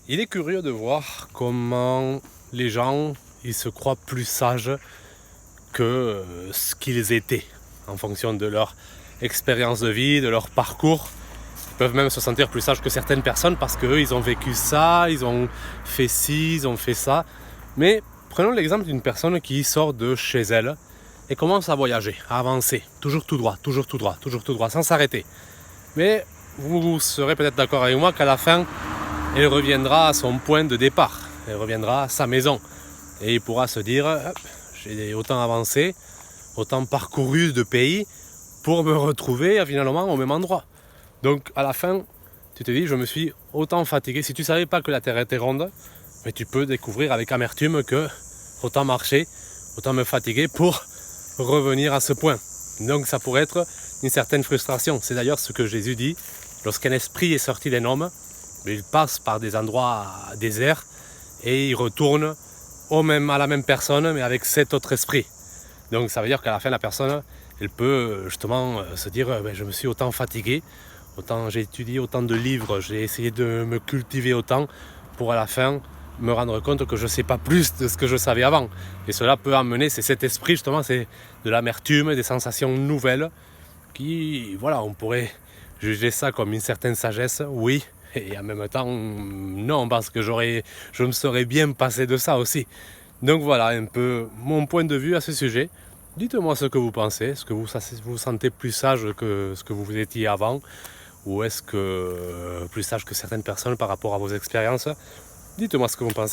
Il est curieux de voir comment les gens ils se croient plus sages que ce qu'ils étaient en fonction de leur expérience de vie, de leur parcours. Ils peuvent même se sentir plus sages que certaines personnes parce qu'eux, ils ont vécu ça, ils ont fait ci, ils ont fait ça. Mais prenons l'exemple d'une personne qui sort de chez elle et commence à voyager, à avancer, toujours tout droit, toujours tout droit, toujours tout droit, sans s'arrêter. Mais vous serez peut-être d'accord avec moi qu'à la fin, elle reviendra à son point de départ, elle reviendra à sa maison. Et il pourra se dire, j'ai autant avancé, autant parcouru de pays pour me retrouver finalement au même endroit. Donc à la fin, tu te dis, je me suis autant fatigué. Si tu ne savais pas que la Terre était ronde, mais tu peux découvrir avec amertume que autant marcher, autant me fatiguer pour revenir à ce point. Donc ça pourrait être une certaine frustration. C'est d'ailleurs ce que Jésus dit, lorsqu'un esprit est sorti d'un homme, il passe par des endroits déserts et il retourne à la même personne, mais avec cet autre esprit. Donc ça veut dire qu'à la fin, la personne, elle peut justement se dire, je me suis autant fatigué, autant j'ai étudié autant de livres, j'ai essayé de me cultiver autant pour à la fin me rendre compte que je ne sais pas plus de ce que je savais avant. Et cela peut amener, c'est cet esprit justement, c'est de l'amertume, des sensations nouvelles qui, voilà, on pourrait juger ça comme une certaine sagesse, oui, et en même temps, non, parce que je me serais bien passé de ça aussi. Donc voilà un peu mon point de vue à ce sujet. Dites-moi ce que vous pensez, est-ce que vous vous sentez plus sage que ce que vous étiez avant, ou est-ce que plus sage que certaines personnes par rapport à vos expériences? Dites-moi ce que vous pensez.